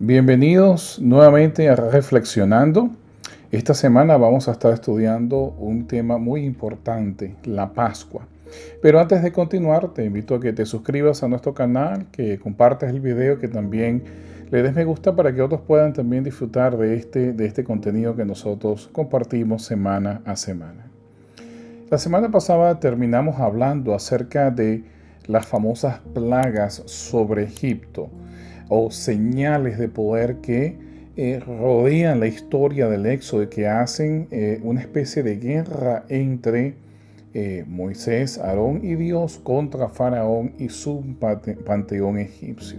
Bienvenidos nuevamente a Reflexionando. Esta semana vamos a estar estudiando un tema muy importante, la Pascua. Pero antes de continuar, te invito a que te suscribas a nuestro canal, que compartas el video, que también le des me gusta para que otros puedan también disfrutar de este contenido que nosotros compartimos semana a semana. La semana pasada terminamos hablando acerca de las famosas plagas sobre Egipto o señales de poder que rodean la historia del Éxodo y que hacen una especie de guerra entre Moisés, Aarón y Dios contra Faraón y su panteón egipcio.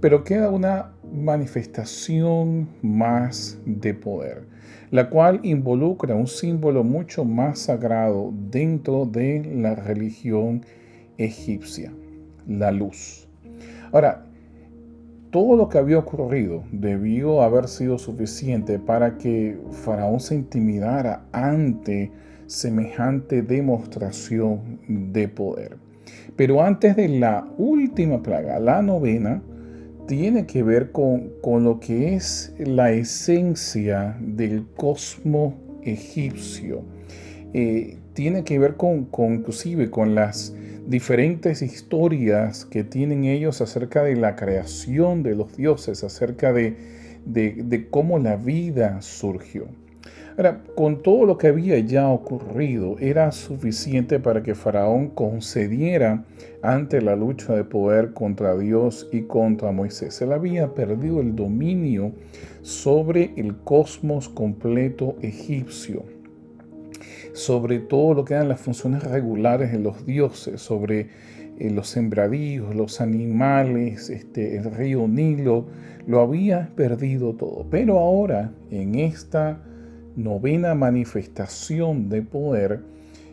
Pero queda una manifestación más de poder, la cual involucra un símbolo mucho más sagrado dentro de la religión egipcia, la luz. Ahora, todo lo que había ocurrido debió haber sido suficiente para que Faraón se intimidara ante semejante demostración de poder. Pero antes de la última plaga, la novena, tiene que ver con lo que es la esencia del cosmos egipcio. Tiene que ver inclusive con las diferentes historias que tienen ellos acerca de la creación de los dioses, acerca de cómo la vida surgió. Ahora, con todo lo que había ya ocurrido, era suficiente para que Faraón concediera ante la lucha de poder contra Dios y contra Moisés. Él había perdido el dominio sobre el cosmos completo egipcio, sobre todo lo que eran las funciones regulares de los dioses, sobre los sembradíos, los animales, el río Nilo, lo había perdido todo. Pero ahora, en esta novena manifestación de poder,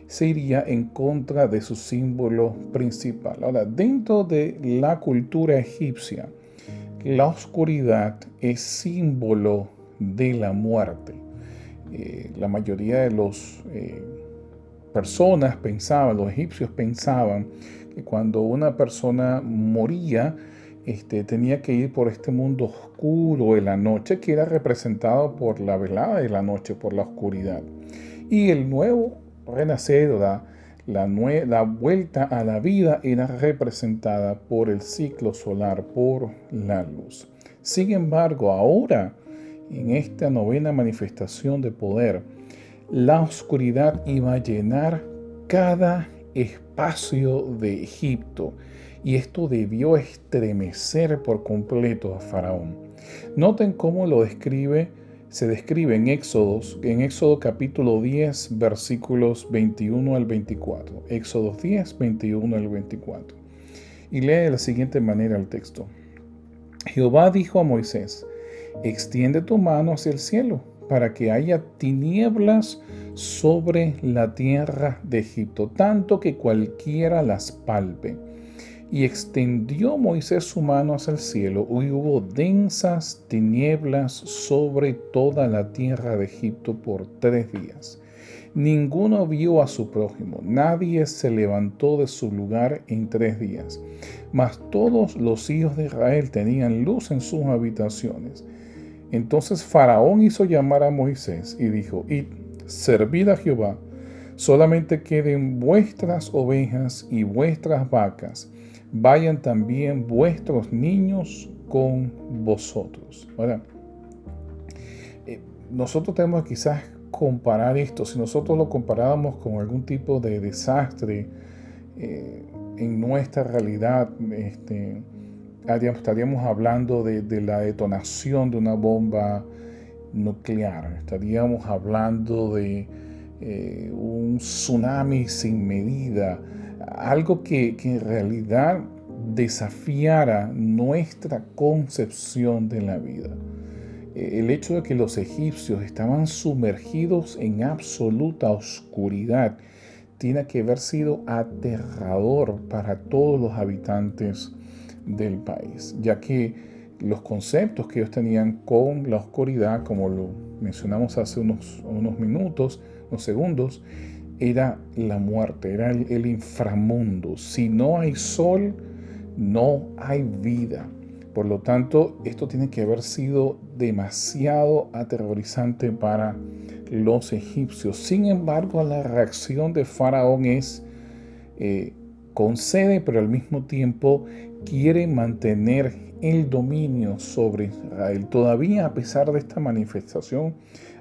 se iría en contra de su símbolo principal. Ahora, dentro de la cultura egipcia, la oscuridad es símbolo de la muerte. La mayoría de los personas pensaban, los egipcios pensaban que cuando una persona moría, tenía que ir por este mundo oscuro de la noche, que era representado por la velada de la noche, por la oscuridad. Y el nuevo renacer, la vuelta a la vida, era representada por el ciclo solar, por la luz. Sin embargo, ahora, en esta novena manifestación de poder, la oscuridad iba a llenar cada espacio de Egipto, y esto debió estremecer por completo a Faraón. Noten cómo se describe en Éxodo capítulo 10, versículos 21 al 24. Éxodo 10, 21 al 24. Y lee de la siguiente manera el texto. Jehová dijo a Moisés: extiende tu mano hacia el cielo, para que haya tinieblas sobre la tierra de Egipto, tanto que cualquiera las palpe. Y extendió Moisés su mano hacia el cielo, y hubo densas tinieblas sobre toda la tierra de Egipto por 3 días. Ninguno vio a su prójimo, nadie se levantó de su lugar en 3 días. Mas todos los hijos de Israel tenían luz en sus habitaciones. Entonces Faraón hizo llamar a Moisés y dijo: id, servid a Jehová, solamente queden vuestras ovejas y vuestras vacas, vayan también vuestros niños con vosotros. Ahora, nosotros tenemos que quizás comparar esto. Si nosotros lo comparáramos con algún tipo de desastre en nuestra realidad, estaríamos hablando de la detonación de una bomba nuclear. Estaríamos hablando de un tsunami sin medida, algo que en realidad desafiara nuestra concepción de la vida. El hecho de que los egipcios estaban sumergidos en absoluta oscuridad tiene que haber sido aterrador para todos los habitantes del país, ya que los conceptos que ellos tenían con la oscuridad, como lo mencionamos hace unos minutos, unos segundos, era la muerte, era el inframundo. Si no hay sol, no hay vida. Por lo tanto, esto tiene que haber sido demasiado aterrorizante para los egipcios. Sin embargo, la reacción de Faraón es concede, pero al mismo tiempo quiere mantener el dominio sobre Israel. Todavía, a pesar de esta manifestación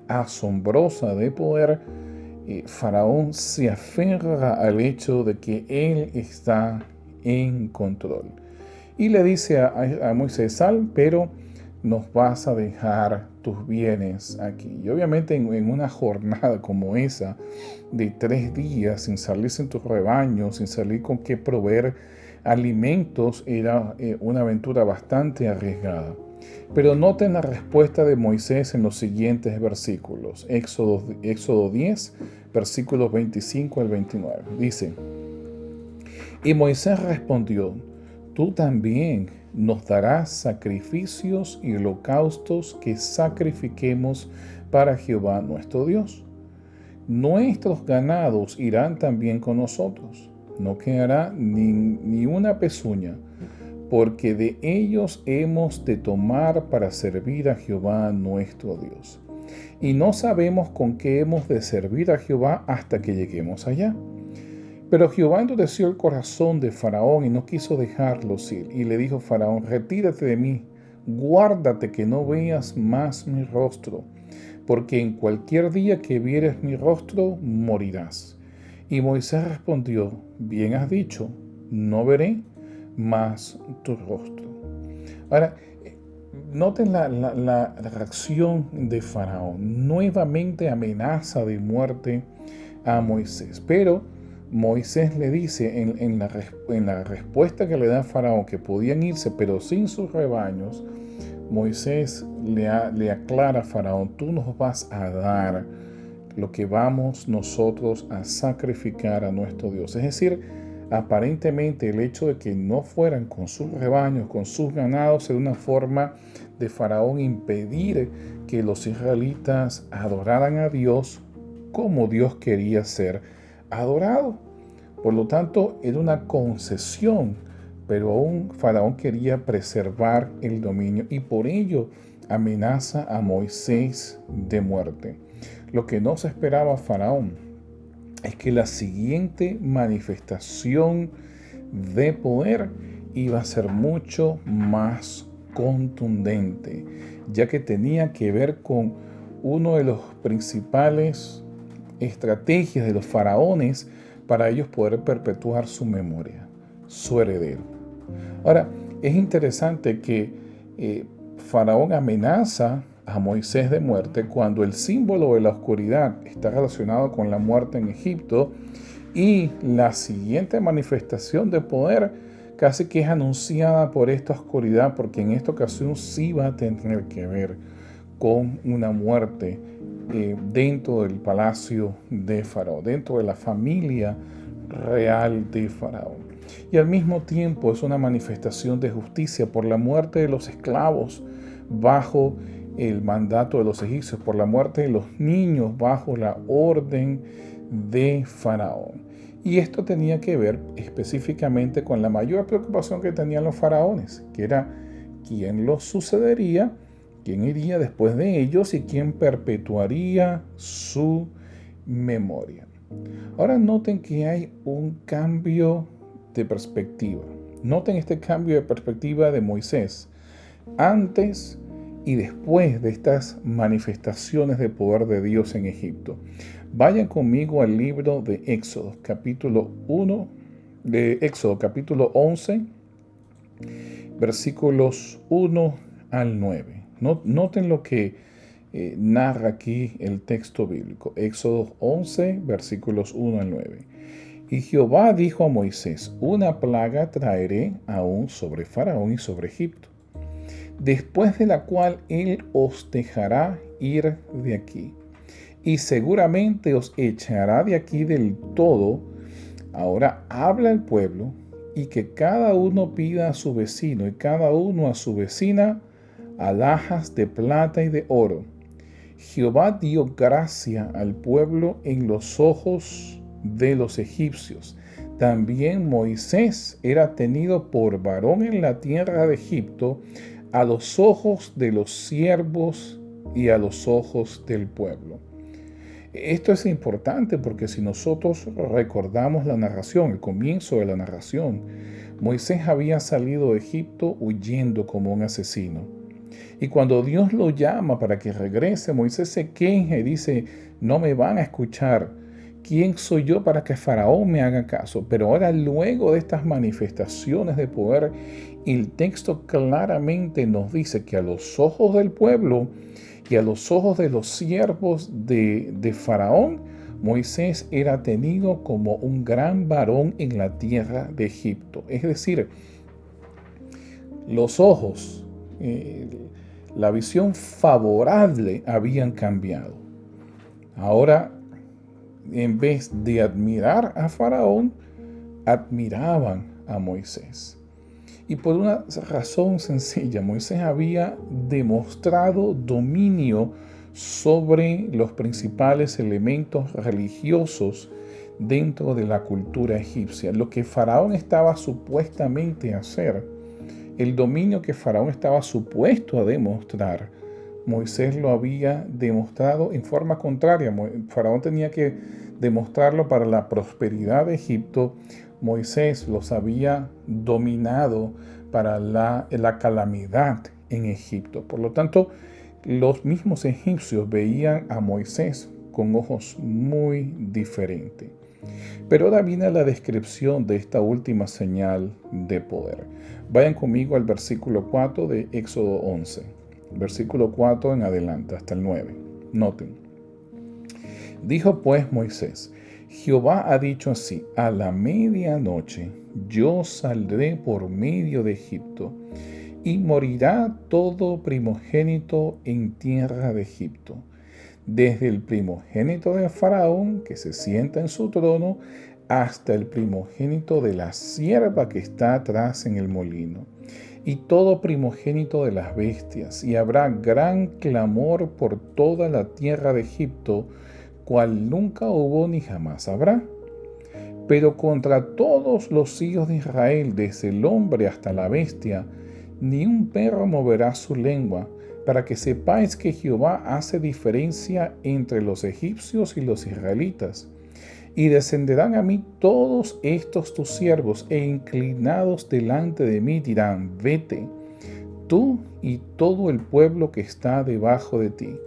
asombrosa de poder, Faraón se aferra al hecho de que él está en control. Y le dice a Moisés: sal, pero nos vas a dejar tus bienes aquí. Y obviamente en una jornada como esa, de 3 días, sin salir sin tus rebaños, sin salir con qué proveer alimentos, era una aventura bastante arriesgada. Pero noten la respuesta de Moisés en los siguientes versículos. Éxodo 10, versículos 25 al 29. Dice: y Moisés respondió: tú también nos darás sacrificios y holocaustos que sacrifiquemos para Jehová nuestro Dios. Nuestros ganados irán también con nosotros. No quedará ni una pezuña, porque de ellos hemos de tomar para servir a Jehová nuestro Dios. Y no sabemos con qué hemos de servir a Jehová hasta que lleguemos allá. Pero Jehová endureció el corazón de Faraón y no quiso dejarlos ir. Y le dijo Faraón: retírate de mí, guárdate que no veas más mi rostro, porque en cualquier día que vieres mi rostro, morirás. Y Moisés respondió: bien has dicho, no veré más tu rostro. Ahora, noten la reacción de Faraón. Nuevamente amenaza de muerte a Moisés. Pero Moisés le dice en la respuesta que le da Faraón que podían irse, pero sin sus rebaños, Moisés le aclara a Faraón: tú nos vas a dar lo que vamos nosotros a sacrificar a nuestro Dios. Es decir, aparentemente el hecho de que no fueran con sus rebaños, con sus ganados, era una forma de Faraón impedir que los israelitas adoraran a Dios como Dios quería ser adorado. Por lo tanto, era una concesión, pero aún Faraón quería preservar el dominio y por ello amenaza a Moisés de muerte. Lo que no se esperaba Faraón es que la siguiente manifestación de poder iba a ser mucho más contundente, ya que tenía que ver con uno de los principales estrategias de los faraones para ellos poder perpetuar su memoria, su heredero. Ahora, es interesante que Faraón amenaza a Moisés de muerte cuando el símbolo de la oscuridad está relacionado con la muerte en Egipto y la siguiente manifestación de poder casi que es anunciada por esta oscuridad, porque en esta ocasión sí va a tener que ver con una muerte dentro del palacio de Faraón, dentro de la familia real de Faraón. Y al mismo tiempo es una manifestación de justicia por la muerte de los esclavos bajo el mandato de los egipcios, por la muerte de los niños bajo la orden de Faraón. Y esto tenía que ver específicamente con la mayor preocupación que tenían los faraones, que era quién los sucedería, quién iría después de ellos y quién perpetuaría su memoria. Ahora noten que hay un cambio de perspectiva. Noten este cambio de perspectiva de Moisés antes y después de estas manifestaciones de poder de Dios en Egipto. Vayan conmigo al libro de Éxodo, capítulo 11, versículos 1 al 9. Noten lo que narra aquí el texto bíblico. Éxodo 11, versículos 1 al 9. Y Jehová dijo a Moisés: una plaga traeré aún sobre Faraón y sobre Egipto, después de la cual él os dejará ir de aquí, y seguramente os echará de aquí del todo. Ahora habla al pueblo, y que cada uno pida a su vecino y cada uno a su vecina alhajas de plata y de oro. Jehová dio gracia al pueblo en los ojos de los egipcios, también Moisés era tenido por varón en la tierra de Egipto a los ojos de los siervos y a los ojos del pueblo. Esto es importante porque si nosotros recordamos la narración, el comienzo de la narración, Moisés había salido de Egipto huyendo como un asesino. Y cuando Dios lo llama para que regrese, Moisés se queja y dice, no me van a escuchar. ¿Quién soy yo para que Faraón me haga caso? Pero ahora, luego de estas manifestaciones de poder, el texto claramente nos dice que a los ojos del pueblo y a los ojos de los siervos de Faraón, Moisés era tenido como un gran varón en la tierra de Egipto. Es decir, los ojos, la visión favorable habían cambiado. Ahora, en vez de admirar a Faraón, admiraban a Moisés. Y por una razón sencilla, Moisés había demostrado dominio sobre los principales elementos religiosos dentro de la cultura egipcia. Lo que Faraón estaba supuestamente a hacer, el dominio que Faraón estaba supuesto a demostrar, Moisés lo había demostrado en forma contraria. Faraón tenía que demostrarlo para la prosperidad de Egipto. Moisés los había dominado para la calamidad en Egipto. Por lo tanto, los mismos egipcios veían a Moisés con ojos muy diferentes. Pero ahora viene la descripción de esta última señal de poder. Vayan conmigo al versículo 4 de Éxodo 11. Versículo 4 en adelante, hasta el 9. Noten. Dijo pues Moisés, Jehová ha dicho así, a la medianoche yo saldré por medio de Egipto, y morirá todo primogénito en tierra de Egipto, desde el primogénito de Faraón, que se sienta en su trono, hasta el primogénito de la sierva que está atrás en el molino, y todo primogénito de las bestias, y habrá gran clamor por toda la tierra de Egipto, cual nunca hubo ni jamás habrá. Pero contra todos los hijos de Israel, desde el hombre hasta la bestia, ni un perro moverá su lengua, para que sepáis que Jehová hace diferencia entre los egipcios y los israelitas. Y descenderán a mí todos estos tus siervos, e inclinados delante de mí dirán, vete, tú y todo el pueblo que está debajo de ti.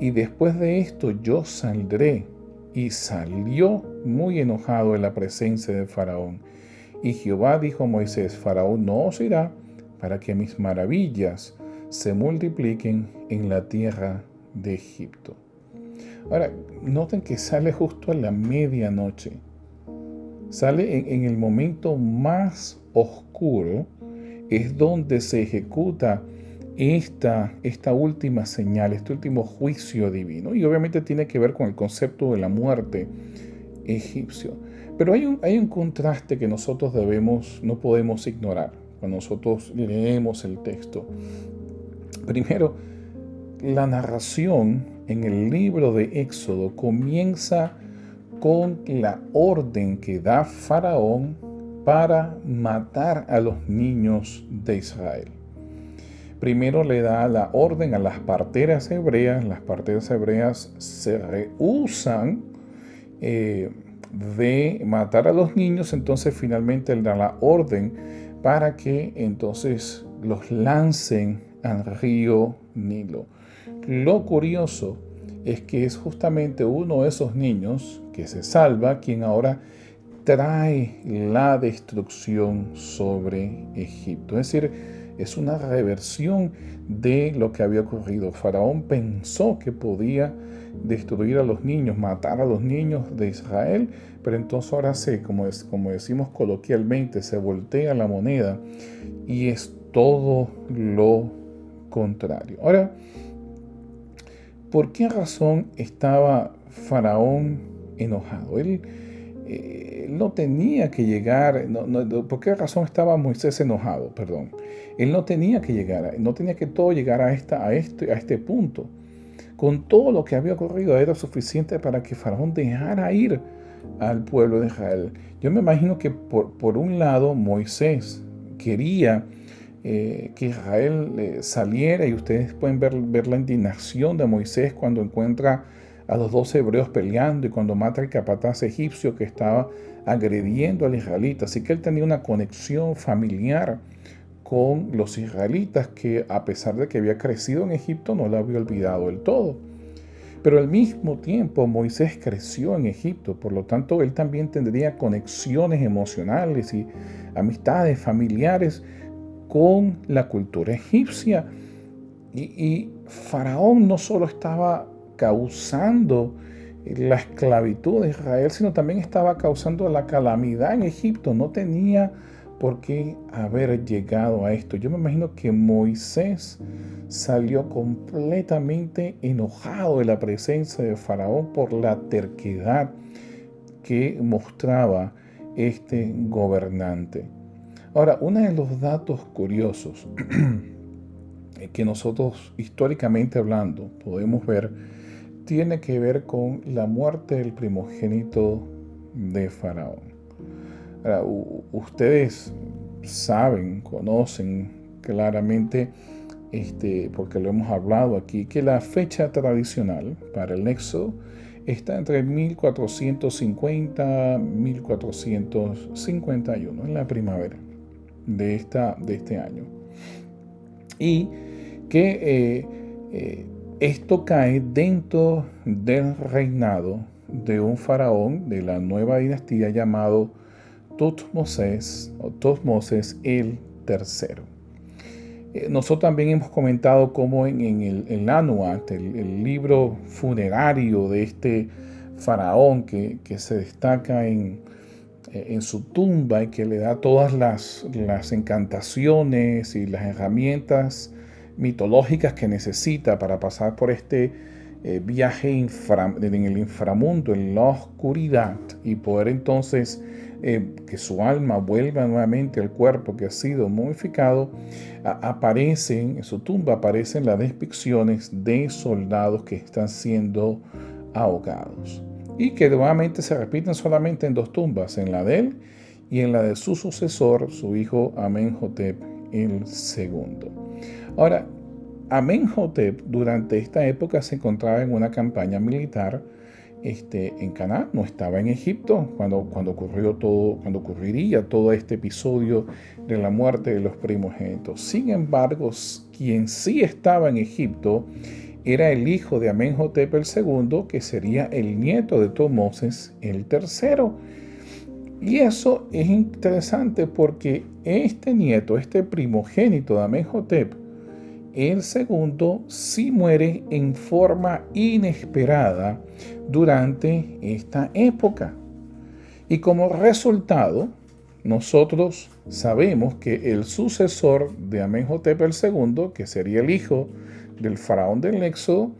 Y después de esto yo saldré. Y salió muy enojado en la presencia de Faraón. Y Jehová dijo a Moisés, Faraón no os irá, para que mis maravillas se multipliquen en la tierra de Egipto. Ahora, noten que sale justo a la medianoche. Sale en el momento más oscuro, es donde se ejecuta esta última señal, este último juicio divino. Y obviamente tiene que ver con el concepto de la muerte egipcio. Pero hay un contraste que nosotros no podemos ignorar cuando nosotros leemos el texto. Primero, la narración en el libro de Éxodo comienza con la orden que da Faraón para matar a los niños de Israel. Primero le da la orden a las parteras hebreas. Las parteras hebreas se rehúsan de matar a los niños. Entonces finalmente le da la orden para que entonces los lancen al río Nilo. Lo curioso es que es justamente uno de esos niños que se salva quien ahora trae la destrucción sobre Egipto. Es decir, es una reversión de lo que había ocurrido. Faraón pensó que podía destruir a los niños, matar a los niños de Israel, pero entonces ahora como decimos coloquialmente, se voltea la moneda y es todo lo contrario. Ahora, ¿por qué razón estaba Faraón enojado? Él no tenía que llegar, ¿por qué razón estaba Moisés enojado? Perdón. Él no tenía que llegar, no tenía que todo llegar a este punto. Con todo lo que había ocurrido era suficiente para que Faraón dejara ir al pueblo de Israel. Yo me imagino que por un lado Moisés quería que Israel saliera, y ustedes pueden ver la indignación de Moisés cuando encuentra a los dos hebreos peleando y cuando mata al capataz egipcio que estaba agrediendo al israelita. Así que él tenía una conexión familiar con los israelitas que, a pesar de que había crecido en Egipto, no lo había olvidado del todo. Pero al mismo tiempo Moisés creció en Egipto, por lo tanto él también tendría conexiones emocionales y amistades familiares con la cultura egipcia. Y Faraón no solo estaba causando la esclavitud de Israel, sino también estaba causando la calamidad en Egipto. No tenía por qué haber llegado a esto. Yo me imagino que Moisés salió completamente enojado de la presencia de Faraón por la terquedad que mostraba este gobernante. Ahora, uno de los datos curiosos que nosotros históricamente hablando podemos ver tiene que ver con la muerte del primogénito de Faraón. Ahora, ustedes saben, conocen claramente, porque lo hemos hablado aquí, que la fecha tradicional para el Éxodo está entre 1450 y 1451, en la primavera de este año. Y que esto cae dentro del reinado de un faraón de la nueva dinastía llamado Tutmosis el tercero. Nosotros también hemos comentado cómo en el Anuat, el libro funerario de este faraón que se destaca en su tumba y que le da todas las encantaciones y las herramientas mitológicas que necesita para pasar por este viaje en el inframundo, en la oscuridad, y poder entonces que su alma vuelva nuevamente al cuerpo que ha sido momificado. En su tumba aparecen las depicciones de soldados que están siendo ahogados y que nuevamente se repiten solamente en dos tumbas, en la de él y en la de su sucesor, su hijo Amenhotep el segundo. Ahora, Amenhotep durante esta época se encontraba en una campaña militar en Canaán, no estaba en Egipto cuando ocurriría todo este episodio de la muerte de los primogénitos. Sin embargo, quien sí estaba en Egipto era el hijo de Amenhotep el segundo, que sería el nieto de Tutmosis el tercero. Y eso es interesante porque este nieto, este primogénito de Amenhotep el segundo, sí muere en forma inesperada durante esta época. Y como resultado, nosotros sabemos que el sucesor de Amenhotep el segundo, que sería el hijo del faraón del Éxodo,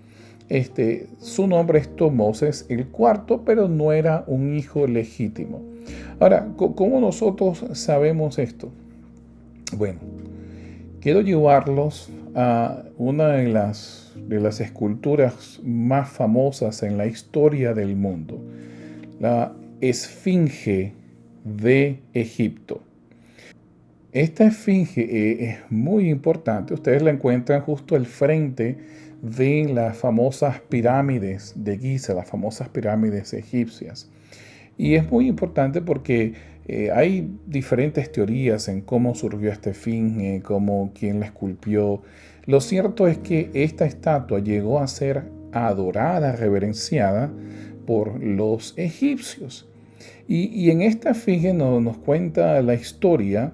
su nombre es Tutmosis el cuarto, pero no era un hijo legítimo. Ahora, ¿cómo nosotros sabemos esto? Bueno, quiero llevarlos a una de las esculturas más famosas en la historia del mundo, la Esfinge de Egipto. Esta esfinge es muy importante. Ustedes la encuentran justo al frente de las famosas pirámides de Giza, las famosas pirámides egipcias. Y es muy importante porque hay diferentes teorías en cómo surgió esta esfinge, quién la esculpió. Lo cierto es que esta estatua llegó a ser adorada, reverenciada por los egipcios. Y en esta esfinge nos cuenta la historia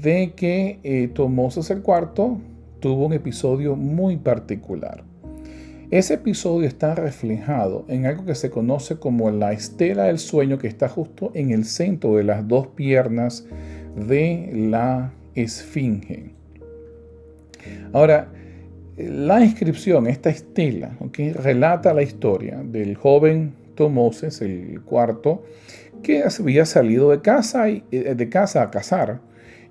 de que Tutmosis el cuarto tuvo un episodio muy particular. Ese episodio está reflejado en algo que se conoce como la estela del sueño, que está justo en el centro de las dos piernas de la esfinge. Ahora, la inscripción, esta estela, relata la historia del joven Tutmosis el cuarto, que había salido de casa a cazar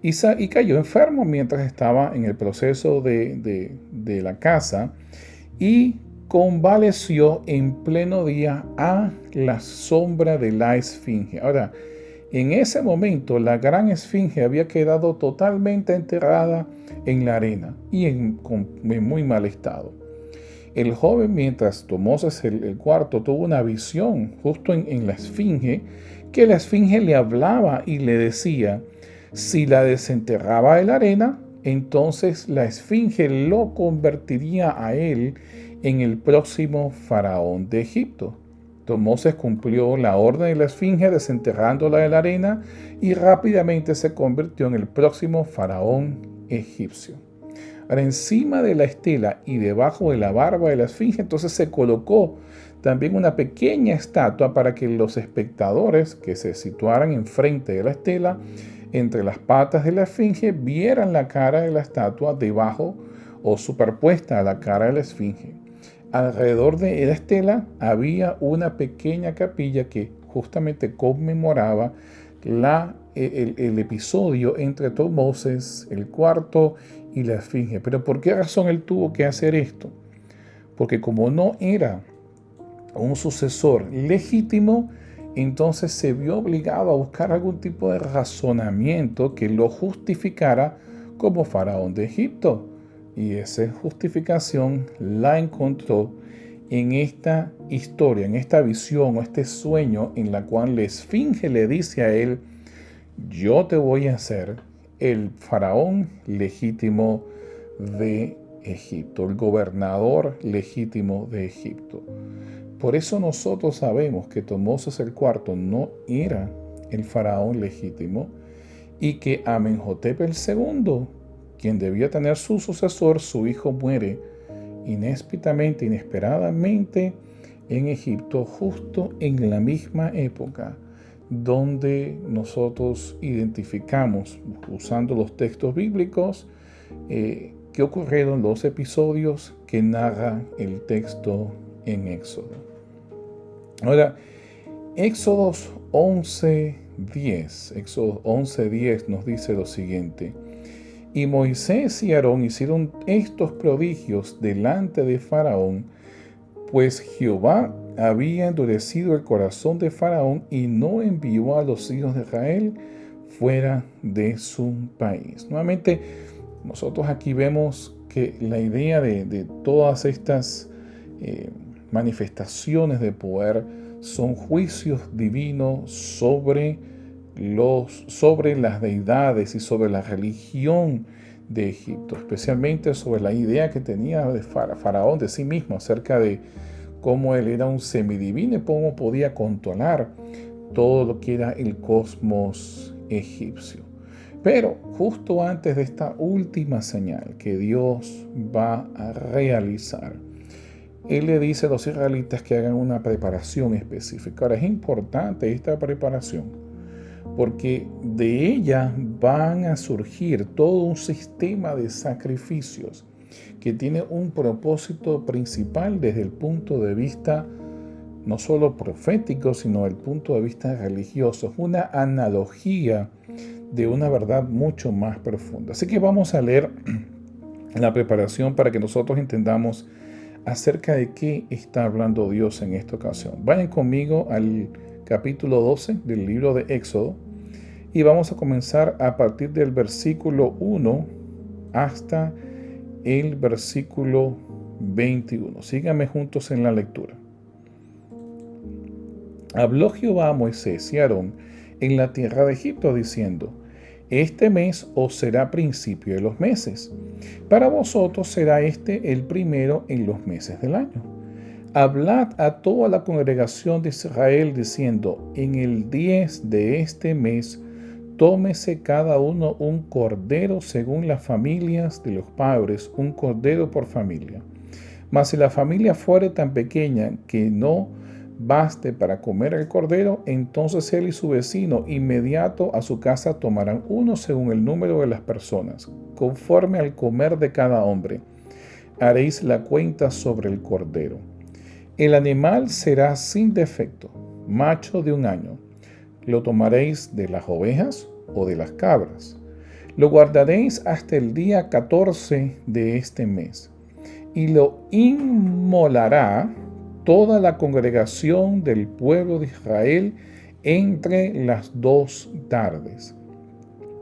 y cayó enfermo mientras estaba en el proceso de la caza, y convaleció en pleno día a la sombra de la esfinge. Ahora, en ese momento la gran esfinge había quedado totalmente enterrada en la arena y en muy mal estado. El joven, mientras tomó el cuarto, tuvo una visión justo en la esfinge, que la esfinge le hablaba y le decía, si la desenterraba de la arena, entonces la esfinge lo convertiría a él en el próximo faraón de Egipto. Moses cumplió la orden de la esfinge desenterrándola de la arena y rápidamente se convirtió en el próximo faraón egipcio. Ahora, encima de la estela y debajo de la barba de la esfinge, entonces se colocó también una pequeña estatua para que los espectadores que se situaran enfrente de la estela, entre las patas de la esfinge, vieran la cara de la estatua debajo o superpuesta a la cara de la esfinge. Alrededor de la estela había una pequeña capilla que justamente conmemoraba el episodio entre Moses, el cuarto, y la esfinge. Pero ¿por qué razón él tuvo que hacer esto? Porque como no era un sucesor legítimo, entonces se vio obligado a buscar algún tipo de razonamiento que lo justificara como faraón de Egipto. Y esa justificación la encontró en esta historia, en esta visión o este sueño en la cual la esfinge le dice a él, yo te voy a hacer el faraón legítimo de Egipto, el gobernador legítimo de Egipto. Por eso nosotros sabemos que Moses el cuarto no era el faraón legítimo y que Amenhotep el segundo, quien debía tener su sucesor, su hijo muere inesperadamente en Egipto, justo en la misma época donde nosotros identificamos, usando los textos bíblicos, que ocurrieron los episodios que narra el texto en Éxodo. Ahora, Éxodo 11:10 nos dice lo siguiente: y Moisés y Aarón hicieron estos prodigios delante de Faraón, pues Jehová había endurecido el corazón de Faraón y no envió a los hijos de Israel fuera de su país. Nuevamente, nosotros aquí vemos que la idea de todas estas manifestaciones de poder son juicios divinos sobre las deidades y sobre la religión de Egipto, especialmente sobre la idea que tenía de Faraón de sí mismo acerca de cómo él era un semidivino y cómo podía controlar todo lo que era el cosmos egipcio. Pero justo antes de esta última señal que Dios va a realizar, Él le dice a los israelitas que hagan una preparación específica. Ahora, es importante esta preparación porque de ella van a surgir todo un sistema de sacrificios que tiene un propósito principal desde el punto de vista no solo profético, sino desde el punto de vista religioso. Es una analogía de una verdad mucho más profunda. Así que vamos a leer la preparación para que nosotros entendamos acerca de qué está hablando Dios en esta ocasión. Vayan conmigo al capítulo 12 del libro de Éxodo y vamos a comenzar a partir del versículo 1 hasta el versículo 21. Síganme juntos en la lectura. Habló Jehová a Moisés y a Aarón en la tierra de Egipto diciendo: este mes os será principio de los meses. Para vosotros será este el primero en los meses del año. Hablad a toda la congregación de Israel diciendo: en el 10 de este mes tómese cada uno un cordero según las familias de los padres, un cordero por familia. Mas si la familia fuere tan pequeña que no baste para comer el cordero, entonces él y su vecino inmediato a su casa tomarán uno según el número de las personas, conforme al comer de cada hombre. Haréis la cuenta sobre el cordero. El animal será sin defecto, macho de 1 año. Lo tomaréis de las ovejas o de las cabras. Lo guardaréis hasta el día 14 de este mes. y lo inmolará toda la congregación del pueblo de Israel entre las 2 tardes.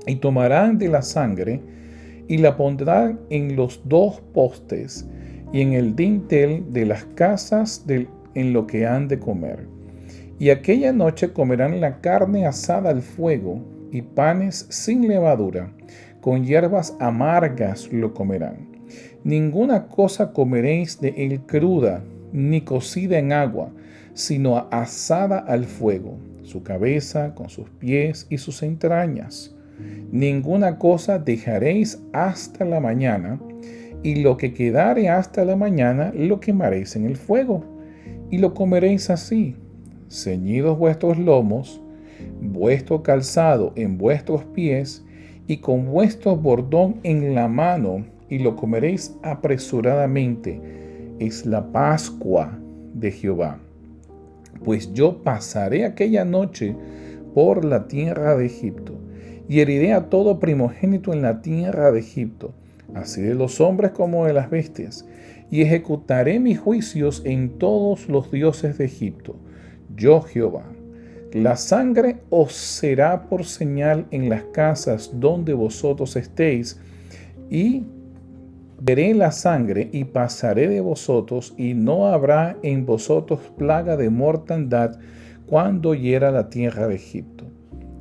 Y tomarán de la sangre y la pondrán en los 2 postes y en el dintel de las casas en lo que han de comer. Y aquella noche comerán la carne asada al fuego y panes sin levadura, con hierbas amargas lo comerán. Ninguna cosa comeréis de él cruda, ni cocida en agua, sino asada al fuego, su cabeza con sus pies y sus entrañas. Ninguna cosa dejaréis hasta la mañana, y lo que quedare hasta la mañana lo quemaréis en el fuego, y lo comeréis así, ceñidos vuestros lomos, vuestro calzado en vuestros pies, y con vuestro bordón en la mano, y lo comeréis apresuradamente. Es la Pascua de Jehová. Pues yo pasaré aquella noche por la tierra de Egipto, y heriré a todo primogénito en la tierra de Egipto, así de los hombres como de las bestias, y ejecutaré mis juicios en todos los dioses de Egipto. Yo Jehová. La sangre os será por señal en las casas donde vosotros estéis, y veré la sangre y pasaré de vosotros, y no habrá en vosotros plaga de mortandad cuando hiera la tierra de Egipto.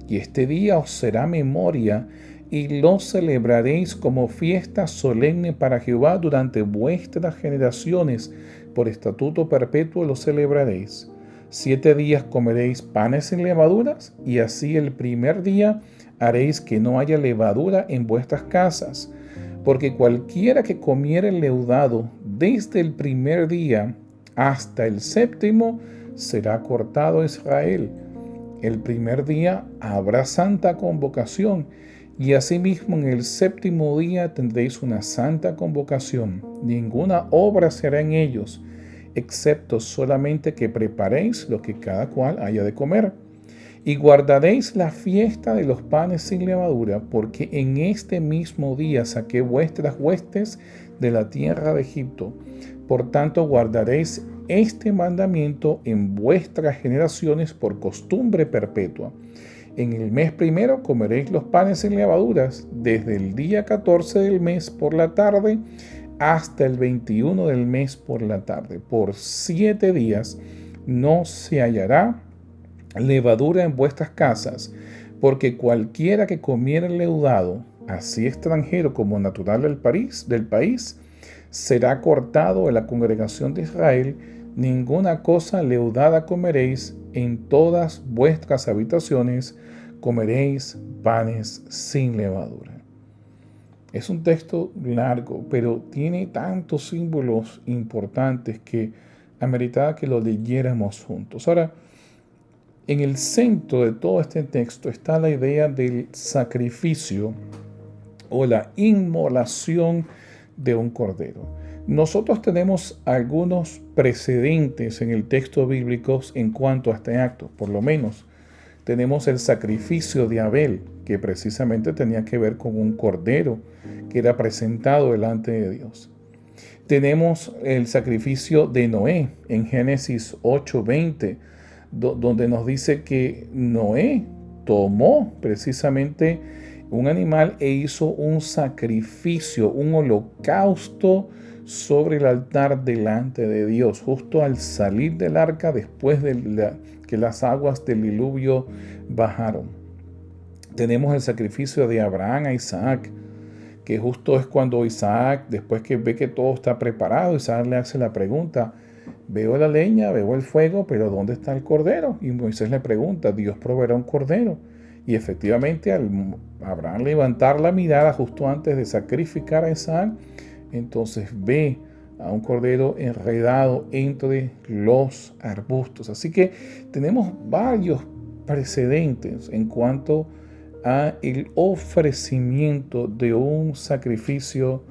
Y este día os será memoria, y lo celebraréis como fiesta solemne para Jehová durante vuestras generaciones. Por estatuto perpetuo lo celebraréis. 7 días comeréis panes sin levaduras, y así el primer día haréis que no haya levadura en vuestras casas. Porque cualquiera que comiere leudado desde el primer día hasta el 7º será cortado de Israel. El primer día habrá santa convocación, y asimismo en el 7º día tendréis una santa convocación. Ninguna obra será en ellos, excepto solamente que preparéis lo que cada cual haya de comer. Y guardaréis la fiesta de los panes sin levadura, porque en este mismo día saqué vuestras huestes de la tierra de Egipto. Por tanto, guardaréis este mandamiento en vuestras generaciones por costumbre perpetua. En el mes primero comeréis los panes sin levaduras, desde el día 14 del mes por la tarde hasta el 21 del mes por la tarde. Por 7 días no se hallará levadura en vuestras casas, porque cualquiera que comiere leudado, así extranjero como natural del país, será cortado de la congregación de Israel. Ninguna cosa leudada comeréis, en todas vuestras habitaciones comeréis panes sin levadura. Es un texto largo, pero tiene tantos símbolos importantes que ameritaba que lo leyéramos juntos. Ahora, en el centro de todo este texto está la idea del sacrificio o la inmolación de un cordero. Nosotros tenemos algunos precedentes en el texto bíblico en cuanto a este acto. Por lo menos tenemos el sacrificio de Abel, que precisamente tenía que ver con un cordero que era presentado delante de Dios. Tenemos el sacrificio de Noé en Génesis 8:20, donde nos dice que Noé tomó precisamente un animal e hizo un sacrificio, un holocausto sobre el altar delante de Dios, justo al salir del arca después de que las aguas del diluvio bajaron. Tenemos el sacrificio de Abraham a Isaac, que justo es cuando Isaac, después que ve que todo está preparado, Isaac le hace la pregunta: veo la leña, veo el fuego, pero ¿dónde está el cordero? Y Moisés le pregunta: Dios proveerá un cordero. Y efectivamente, al Abraham levantar la mirada justo antes de sacrificar a Isaac, entonces ve a un cordero enredado entre los arbustos. Así que tenemos varios precedentes en cuanto a el ofrecimiento de un sacrificio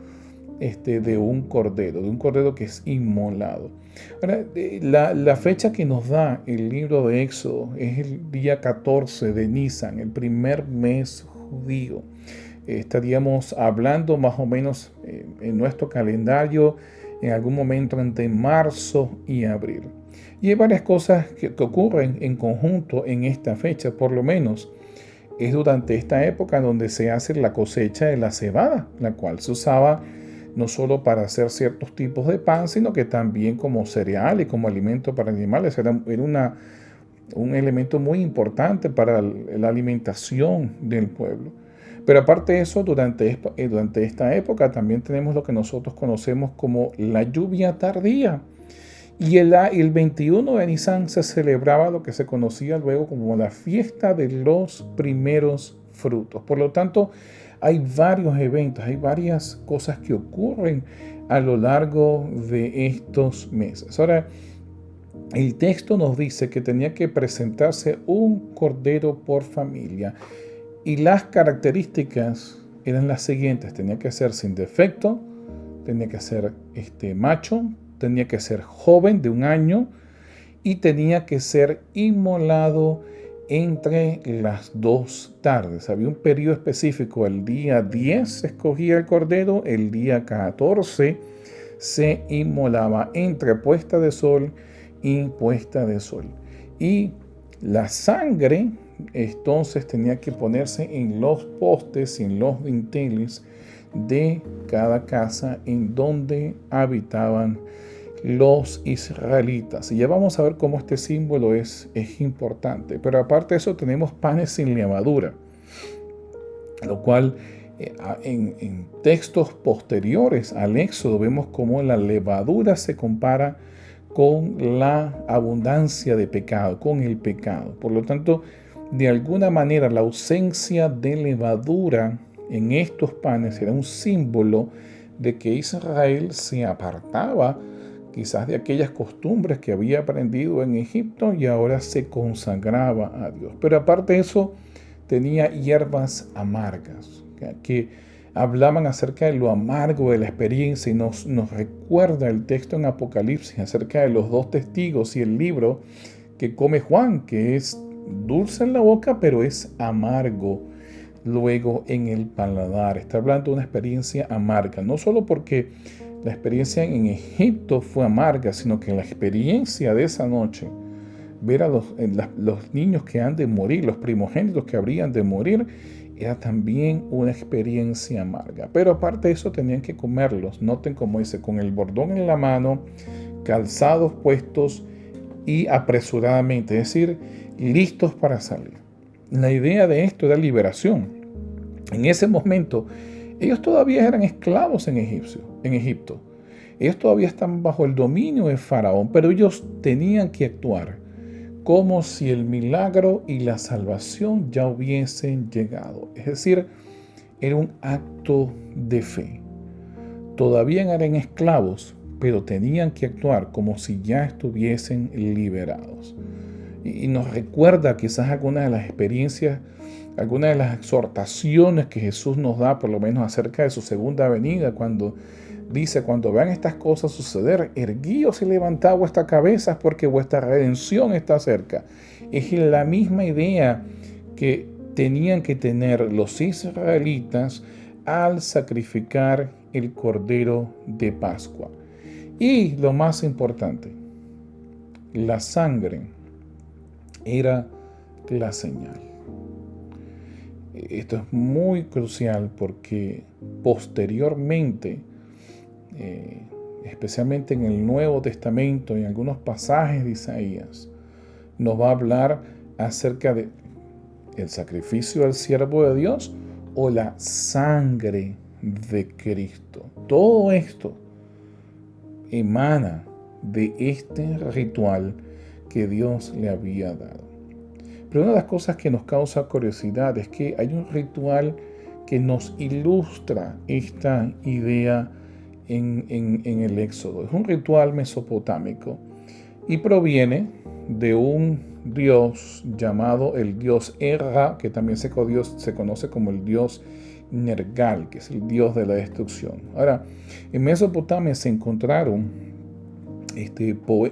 de un cordero que es inmolado. Ahora, la fecha que nos da el libro de Éxodo es el día 14 de Nisan, el primer mes judío. Estaríamos hablando más o menos en nuestro calendario en algún momento entre marzo y abril. Y hay varias cosas que ocurren en conjunto en esta fecha, por lo menos es durante esta época donde se hace la cosecha de la cebada, la cual se usaba no solo para hacer ciertos tipos de pan, sino que también como cereal y como alimento para animales. Era un elemento muy importante para la alimentación del pueblo. Pero aparte de eso, durante esta época también tenemos lo que nosotros conocemos como la lluvia tardía. Y el 21 de Nisan se celebraba lo que se conocía luego como la fiesta de los primeros frutos. Por lo tanto, hay varios eventos, hay varias cosas que ocurren a lo largo de estos meses. Ahora, el texto nos dice que tenía que presentarse un cordero por familia y las características eran las siguientes: tenía que ser sin defecto, tenía que ser macho, tenía que ser joven de 1 año y tenía que ser inmolado entre las 2 tardes. Había un periodo específico: el día 10 se escogía el cordero, el día 14 se inmolaba entre puesta de sol y puesta de sol. Y la sangre entonces tenía que ponerse en los postes y en los dinteles de cada casa en donde habitaban los israelitas. Y ya vamos a ver cómo este símbolo es importante. Pero aparte de eso tenemos panes sin levadura, lo cual en textos posteriores al Éxodo vemos cómo la levadura se compara con la abundancia de pecado, con el pecado. Por lo tanto, de alguna manera la ausencia de levadura en estos panes era un símbolo de que Israel se apartaba quizás de aquellas costumbres que había aprendido en Egipto y ahora se consagraba a Dios. Pero aparte de eso, tenía hierbas amargas que hablaban acerca de lo amargo de la experiencia, y nos recuerda el texto en Apocalipsis acerca de los 2 testigos y el libro que come Juan, que es dulce en la boca, pero es amargo luego en el paladar. Está hablando de una experiencia amarga, no solo porque la experiencia en Egipto fue amarga, sino que la experiencia de esa noche, ver a los niños que han de morir, los primogénitos que habrían de morir, era también una experiencia amarga. Pero aparte de eso tenían que comerlos, noten cómo dice, con el bordón en la mano, calzados puestos y apresuradamente, es decir, listos para salir. La idea de esto era liberación. En ese momento, ellos todavía eran esclavos en Egipto. Ellos todavía están bajo el dominio de Faraón, pero ellos tenían que actuar como si el milagro y la salvación ya hubiesen llegado. Es decir, era un acto de fe. Todavía eran esclavos, pero tenían que actuar como si ya estuviesen liberados. Y nos recuerda quizás algunas de las experiencias, algunas de las exhortaciones que Jesús nos da, por lo menos acerca de su segunda venida, cuando dice: cuando vean estas cosas suceder, erguíos y levantad vuestras cabezas, porque vuestra redención está cerca. Es la misma idea que tenían que tener los israelitas al sacrificar el cordero de Pascua. Y lo más importante, la sangre era la señal. Esto es muy crucial porque posteriormente, especialmente en el Nuevo Testamento y en algunos pasajes de Isaías, nos va a hablar acerca de el sacrificio del siervo de Dios o la sangre de Cristo. Todo esto emana de este ritual que Dios le había dado. Pero una de las cosas que nos causa curiosidad es que hay un ritual que nos ilustra esta idea en el Éxodo. Es un ritual mesopotámico y proviene de un dios llamado el dios Erra, que también se conoce como el dios Nergal, que es el dios de la destrucción. Ahora, en Mesopotamia se encontraron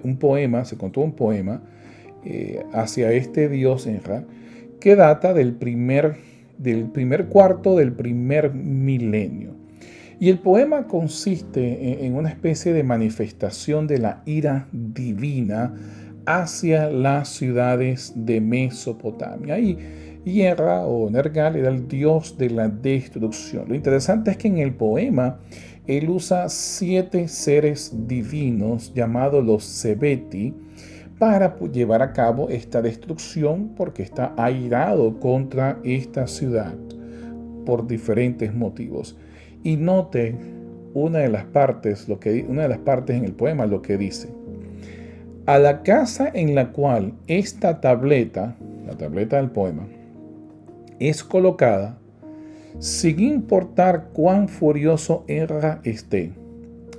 un poema hacia este dios Enra, que data del primer cuarto del primer milenio. Y el poema consiste en una especie de manifestación de la ira divina hacia las ciudades de Mesopotamia. Y Yerra o Nergal era el dios de la destrucción. Lo interesante es que en el poema él usa 7 seres divinos llamados los Sebeti para llevar a cabo esta destrucción porque está airado contra esta ciudad por diferentes motivos. Y note una de las partes en el poema lo que dice: a la casa en la cual esta tableta, la tableta del poema, es colocada, sin importar cuán furioso Erra esté,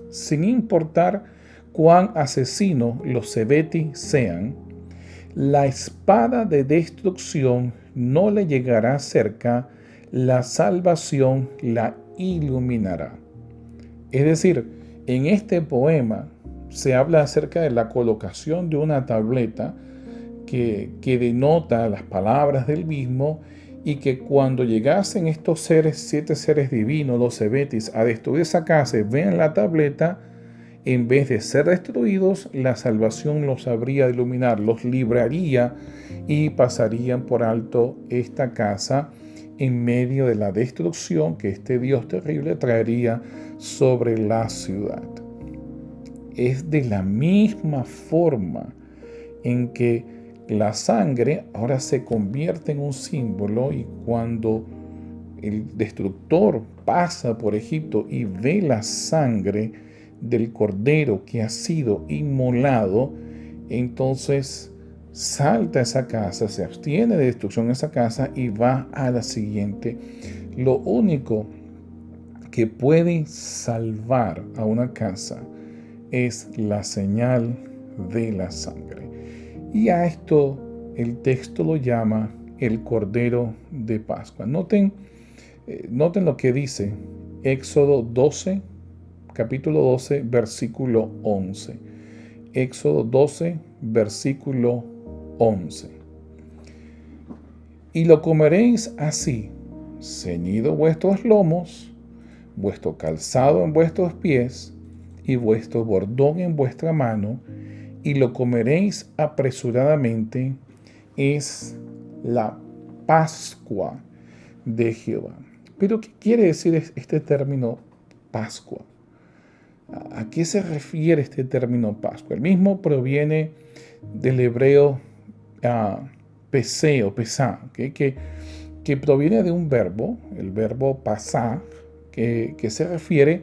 sin importar cuán asesinos los Sebeti sean, la espada de destrucción no le llegará cerca, la salvación la iluminará. Es decir, en este poema se habla acerca de la colocación de una tableta que denota las palabras del mismo, y que cuando llegasen estos 7 seres divinos, los Sebetis, a destruir esa casa y vean la tableta, en vez de ser destruidos, la salvación los habría de iluminar, los libraría y pasarían por alto esta casa en medio de la destrucción que este Dios terrible traería sobre la ciudad. Es de la misma forma en que la sangre ahora se convierte en un símbolo, y cuando el destructor pasa por Egipto y ve la sangre del cordero que ha sido inmolado, entonces salta a esa casa, se abstiene de destrucción en esa casa y va a la siguiente. Lo único que puede salvar a una casa es la señal de la sangre. Y a esto el texto lo llama el Cordero de Pascua. Noten lo que dice Éxodo 12, capítulo 12, versículo 11. Éxodo 12, versículo 11. Y lo comeréis así, ceñido vuestros lomos, vuestro calzado en vuestros pies y vuestro bordón en vuestra mano, y lo comeréis apresuradamente, es la Pascua de Jehová. Pero ¿qué quiere decir este término Pascua? ¿A qué se refiere este término Pascua? El mismo proviene del hebreo peseo, pesá, que proviene de un verbo, el verbo pasá, que se refiere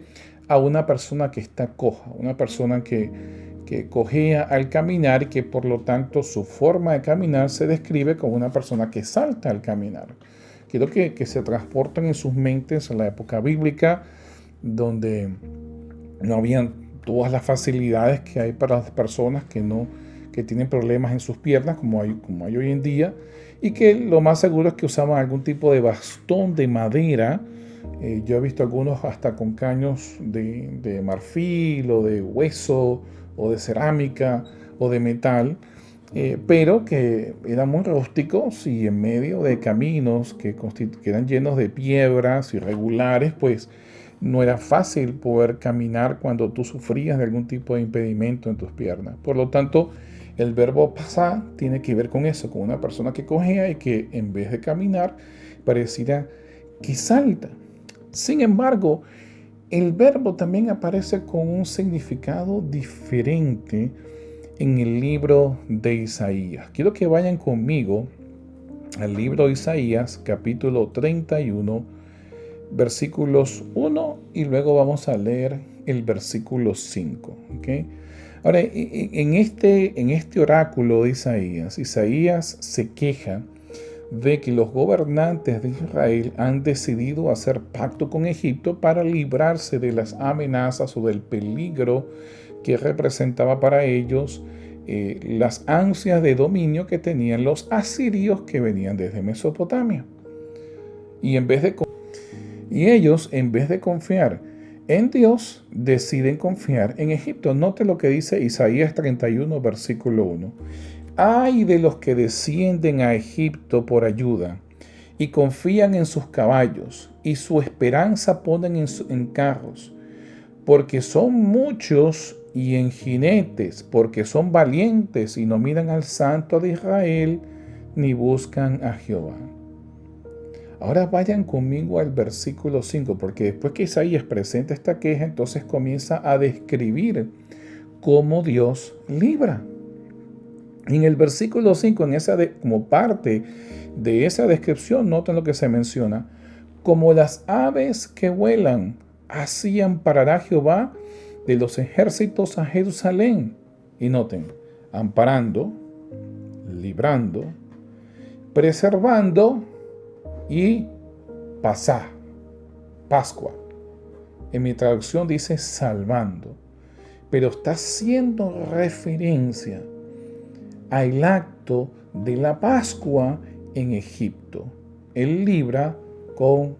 a una persona que está coja, una persona que cojea al caminar, y que por lo tanto su forma de caminar se describe como una persona que salta al caminar. Quiero que se transporten en sus mentes a la época bíblica, donde no habían todas las facilidades que hay para las personas que tienen problemas en sus piernas, como hay hoy en día, y que lo más seguro es que usaban algún tipo de bastón de madera. Yo he visto algunos hasta con caños de marfil o de hueso o de cerámica o de metal, pero que eran muy rústicos, y en medio de caminos que eran llenos de piedras irregulares, pues no era fácil poder caminar cuando tú sufrías de algún tipo de impedimento en tus piernas. Por lo tanto, el verbo pasar tiene que ver con eso, con una persona que cojea y que en vez de caminar pareciera que salta. Sin embargo, el verbo también aparece con un significado diferente en el libro de Isaías. Quiero que vayan conmigo al libro de Isaías, capítulo 31, versículos 1, y luego vamos a leer el versículo 5. ¿Okay? Ahora, en este oráculo de Isaías se queja de que los gobernantes de Israel han decidido hacer pacto con Egipto para librarse de las amenazas o del peligro que representaba para ellos las ansias de dominio que tenían los asirios que venían desde Mesopotamia. Y ellos, en vez de confiar en Dios, deciden confiar en Egipto. Note lo que dice Isaías 31, versículo 1. Ay de los que descienden a Egipto por ayuda y confían en sus caballos, y su esperanza ponen en carros, porque son muchos y en jinetes, porque son valientes y no miran al Santo de Israel, ni buscan a Jehová. Ahora vayan conmigo al versículo 5, porque después que Isaías presenta esta queja, entonces comienza a describir cómo Dios libra. En el versículo 5, como parte de esa descripción, noten lo que se menciona: como las aves que vuelan, así amparará Jehová de los ejércitos a Jerusalén. Y noten, amparando, librando, preservando y Pascua. En mi traducción dice salvando, pero está haciendo referencia al acto de la Pascua en Egipto. Él libra con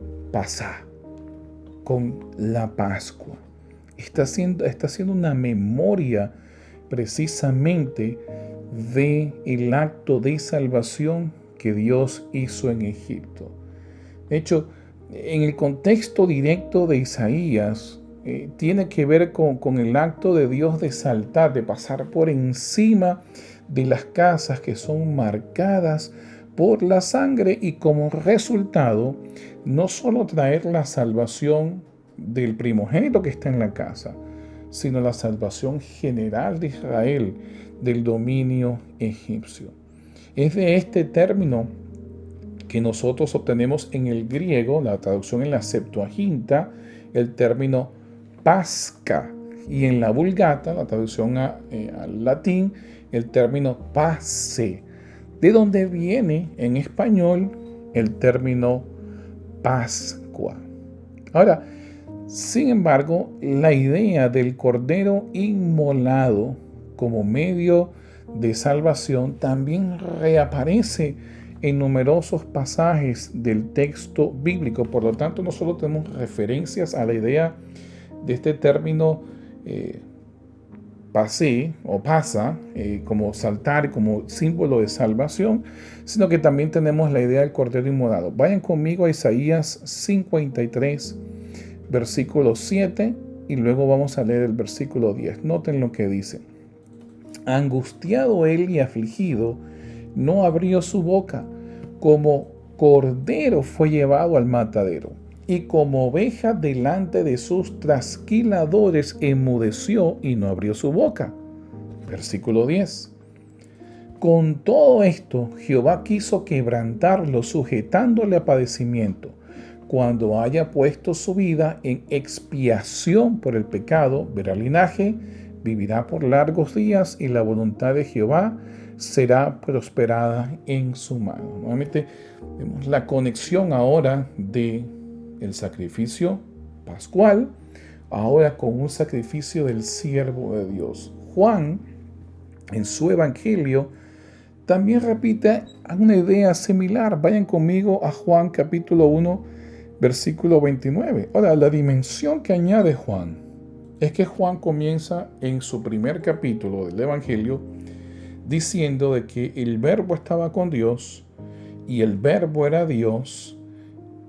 con la Pascua. Está haciendo una memoria precisamente del acto de salvación que Dios hizo en Egipto. De hecho, en el contexto directo de Isaías, tiene que ver con el acto de Dios de saltar, de pasar por encima de las casas que son marcadas por la sangre, y como resultado, no solo traer la salvación del primogénito que está en la casa, sino la salvación general de Israel del dominio egipcio. Es de este término que nosotros obtenemos en el griego, la traducción en la Septuaginta, el término Pasca, y en la Vulgata, la traducción al latín, el término Passe, de donde viene en español el término Pascua. Ahora, sin embargo, la idea del cordero inmolado como medio de salvación también reaparece en numerosos pasajes del texto bíblico. Por lo tanto, no solo tenemos referencias a la idea de este término pasé o pasa, como saltar, como símbolo de salvación, sino que también tenemos la idea del cordero inmolado. Vayan conmigo a Isaías 53, versículo 7, y luego vamos a leer el versículo 10. Noten lo que dice: angustiado él y afligido, no abrió su boca, como cordero fue llevado al matadero, y como oveja delante de sus trasquiladores enmudeció y no abrió su boca. Versículo 10. Con todo esto, Jehová quiso quebrantarlo, sujetándole a padecimiento. Cuando haya puesto su vida en expiación por el pecado, verá linaje, vivirá por largos días, y la voluntad de Jehová será prosperada en su mano. Nuevamente vemos la conexión ahora de el sacrificio pascual, ahora con un sacrificio del siervo de Dios. Juan, en su evangelio, también repite una idea similar. Vayan conmigo a Juan capítulo 1, versículo 29. Ahora, la dimensión que añade Juan es que Juan comienza en su primer capítulo del evangelio diciendo de que el verbo estaba con Dios, y el verbo era Dios,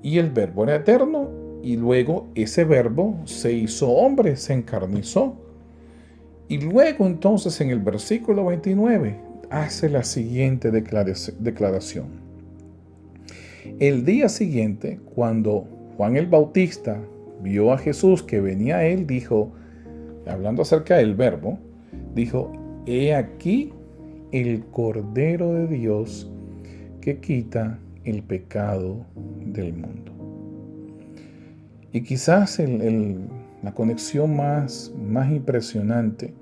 y el verbo era eterno, y luego ese verbo se hizo hombre, se encarnizó. Y luego entonces en el versículo 29 hace la siguiente declaración. El día siguiente, cuando Juan el Bautista vio a Jesús que venía a él, dijo, hablando acerca del verbo, dijo: he aquí el Cordero de Dios que quita el pecado del mundo. Y quizás la conexión más impresionante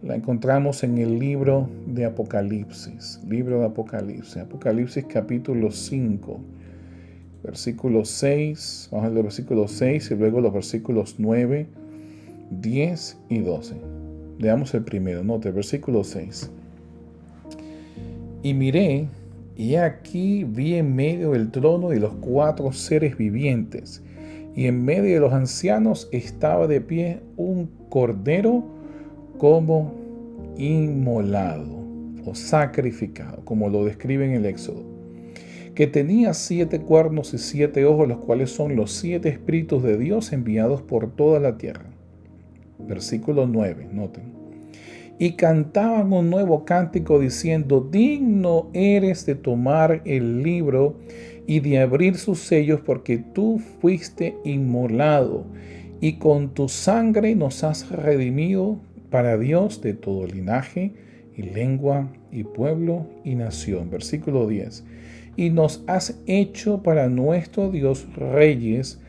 la encontramos en el libro de Apocalipsis. Apocalipsis capítulo 5, versículo 6. Vamos a leer el versículo 6 y luego los versículos 9, 10 y 12. Leamos el primero, note el versículo 6. Y miré, y aquí vi en medio del trono de los 4 seres vivientes, y en medio de los ancianos estaba de pie un cordero como inmolado o sacrificado, como lo describe en el Éxodo, que tenía 7 cuernos y 7 ojos, los cuales son los 7 espíritus de Dios enviados por toda la tierra. Versículo 9, noten. Y cantaban un nuevo cántico diciendo: digno eres de tomar el libro y de abrir sus sellos, porque tú fuiste inmolado y con tu sangre nos has redimido para Dios de todo linaje y lengua y pueblo y nación. Versículo 10. Y nos has hecho para nuestro Dios reyes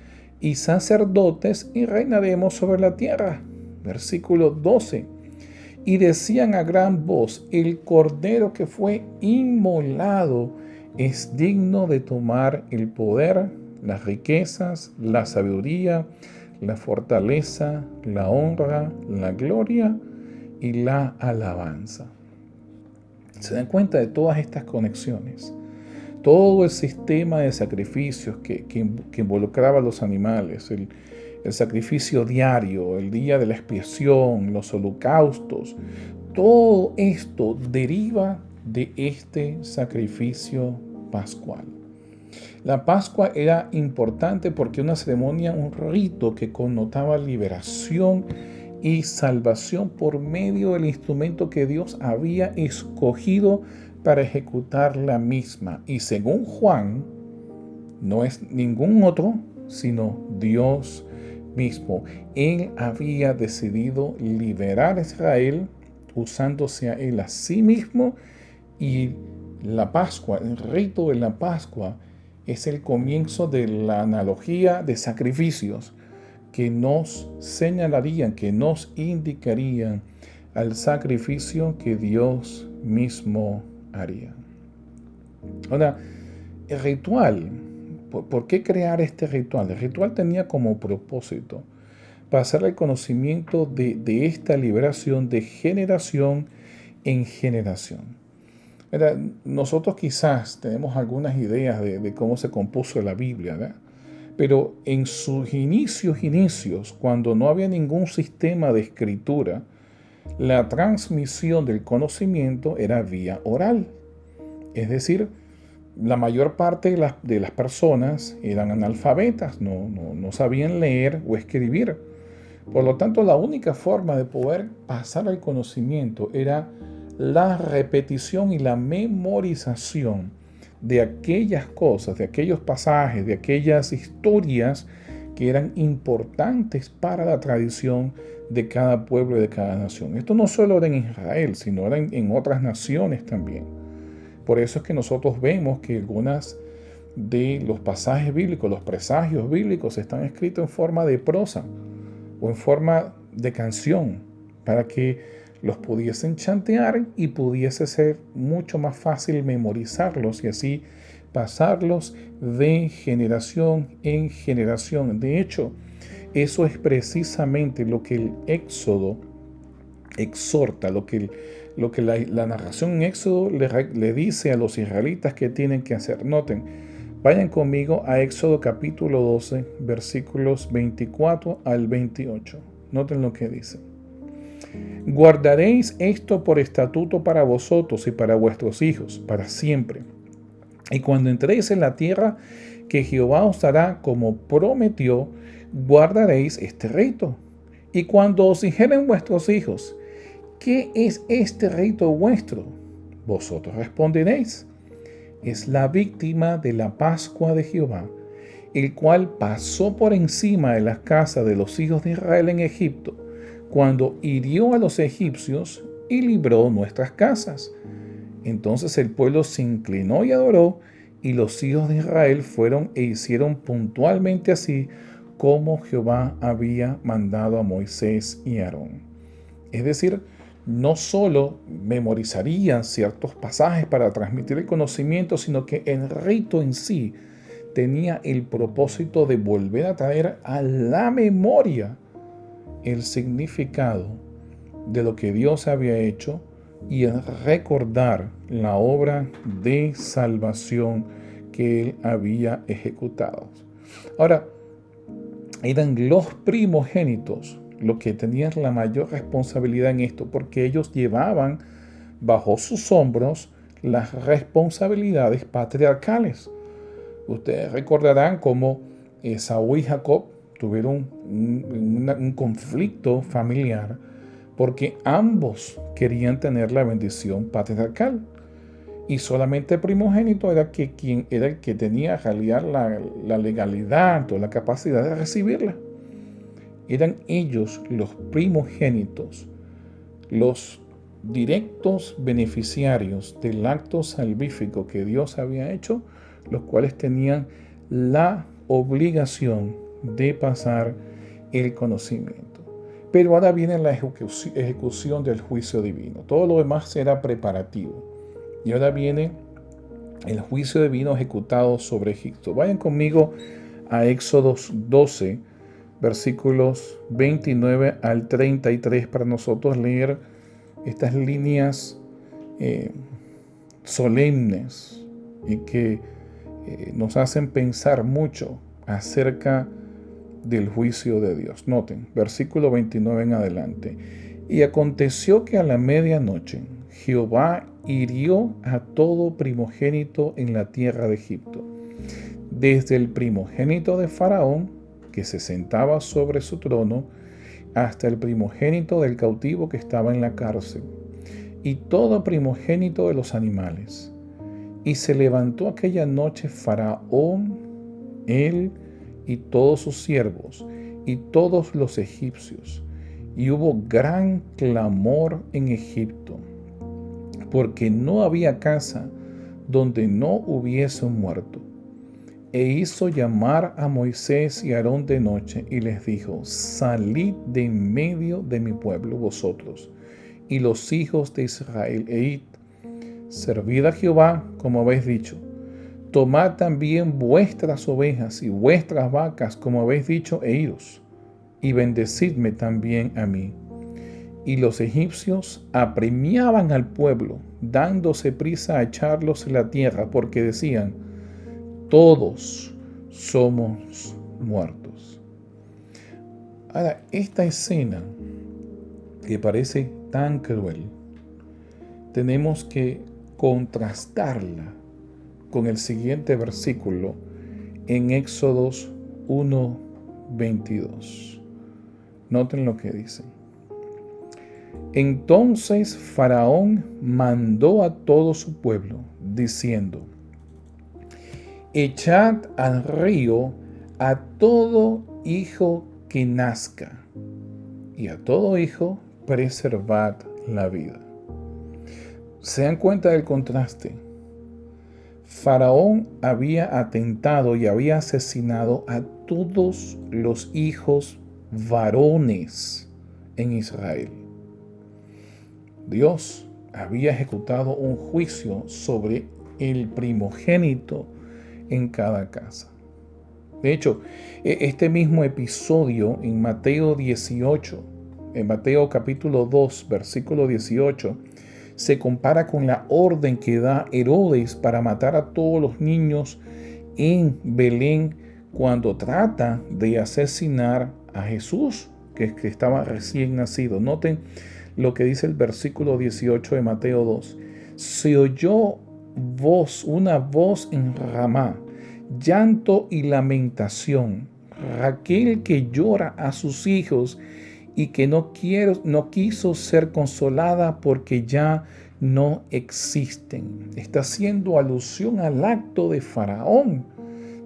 y sacerdotes, y reinaremos sobre la tierra. Versículo 12. Y decían a gran voz: el cordero que fue inmolado es digno de tomar el poder, las riquezas, la sabiduría, la fortaleza, la honra, la gloria y la alabanza. ¿Se dan cuenta de todas estas conexiones? Todo el sistema de sacrificios que involucraba a los animales, el sacrificio diario, el día de la expiación, los holocaustos, todo esto deriva de este sacrificio pascual. La Pascua era importante porque una ceremonia, un rito que connotaba liberación y salvación por medio del instrumento que Dios había escogido para ejecutar la misma. Y según Juan, no es ningún otro, sino Dios mismo. Él había decidido liberar a Israel usándose a él a sí mismo, y la Pascua, el rito de la Pascua, es el comienzo de la analogía de sacrificios que nos señalarían, que nos indicarían al sacrificio que Dios mismo haría. Ahora, el ritual, ¿por qué crear este ritual? El ritual tenía como propósito pasar el conocimiento de esta liberación de generación en generación. Nosotros quizás tenemos algunas ideas de cómo se compuso la Biblia, ¿verdad? Pero en sus inicios, cuando no había ningún sistema de escritura, la transmisión del conocimiento era vía oral. Es decir, la mayor parte de las personas eran analfabetas, no sabían leer o escribir. Por lo tanto, la única forma de poder pasar el conocimiento era la repetición y la memorización de aquellas cosas, de aquellos pasajes, de aquellas historias que eran importantes para la tradición de cada pueblo y de cada nación. Esto no solo era en Israel, sino era en otras naciones también. Por eso es que nosotros vemos que algunas de los pasajes bíblicos, los presagios bíblicos, están escritos en forma de prosa o en forma de canción, para que los pudiesen chantear y pudiese ser mucho más fácil memorizarlos y así pasarlos de generación en generación. De hecho, eso es precisamente lo que el Éxodo exhorta, lo que la narración en Éxodo le dice a los israelitas que tienen que hacer. Noten, vayan conmigo a Éxodo capítulo 12, versículos 24 al 28. Noten lo que dice. Guardaréis esto por estatuto para vosotros y para vuestros hijos, para siempre. Y cuando entréis en la tierra que Jehová os dará como prometió, guardaréis este rito. Y cuando os dijeren vuestros hijos: ¿qué es este rito vuestro? Vosotros responderéis: es la víctima de la Pascua de Jehová, el cual pasó por encima de las casas de los hijos de Israel en Egipto, cuando hirió a los egipcios y libró nuestras casas. Entonces el pueblo se inclinó y adoró, y los hijos de Israel fueron e hicieron puntualmente así como Jehová había mandado a Moisés y Aarón. Es decir, no solo memorizarían ciertos pasajes para transmitir el conocimiento, sino que el rito en sí tenía el propósito de volver a traer a la memoria el significado de lo que Dios había hecho y el recordar la obra de salvación que Él había ejecutado. Ahora, eran los primogénitos los que tenían la mayor responsabilidad en esto, porque ellos llevaban bajo sus hombros las responsabilidades patriarcales. Ustedes recordarán cómo Esaú y Jacob tuvieron un conflicto familiar porque ambos querían tener la bendición patriarcal. Y solamente el primogénito era quien era el que tenía en realidad la legalidad o la capacidad de recibirla. Eran ellos los primogénitos, los directos beneficiarios del acto salvífico que Dios había hecho, los cuales tenían la obligación de pasar el conocimiento. Pero ahora viene la ejecución del juicio divino. Todo lo demás era preparativo. Y ahora viene el juicio divino ejecutado sobre Egipto. Vayan conmigo a Éxodo 12, versículos 29 al 33, para nosotros leer estas líneas solemnes y que nos hacen pensar mucho acerca del juicio de Dios. Noten, versículo 29 en adelante. Y aconteció que a la medianoche Jehová hirió a todo primogénito en la tierra de Egipto, desde el primogénito de Faraón, que se sentaba sobre su trono, hasta el primogénito del cautivo que estaba en la cárcel, y todo primogénito de los animales. Y se levantó aquella noche Faraón, él y todos sus siervos, y todos los egipcios, y hubo gran clamor en Egipto, porque no había casa donde no hubiese un muerto. E hizo llamar a Moisés y a Aarón de noche, y les dijo: salid de en medio de mi pueblo vosotros, y los hijos de Israel, e id, servid a Jehová como habéis dicho. Tomad también vuestras ovejas y vuestras vacas como habéis dicho, e idos, y bendecidme también a mí. Y los egipcios apremiaban al pueblo, dándose prisa a echarlos en la tierra, porque decían: todos somos muertos. Ahora, esta escena que parece tan cruel, tenemos que contrastarla con el siguiente versículo en Éxodos 1:22. Noten lo que dice. Entonces Faraón mandó a todo su pueblo, diciendo: echad al río a todo hijo que nazca, y a todo hijo preservad la vida. ¿Se dan cuenta del contraste? Faraón había atentado y había asesinado a todos los hijos varones en Israel. Dios había ejecutado un juicio sobre el primogénito en cada casa. De hecho, este mismo episodio en Mateo 18, en Mateo capítulo 2, versículo 18, se compara con la orden que da Herodes para matar a todos los niños en Belén cuando trata de asesinar a Jesús, que estaba recién nacido. Noten lo que dice el versículo 18 de Mateo 2. Se oyó una voz en Ramá, llanto y lamentación. Raquel que llora a sus hijos y que no quiso ser consolada porque ya no existen. Está haciendo alusión al acto de Faraón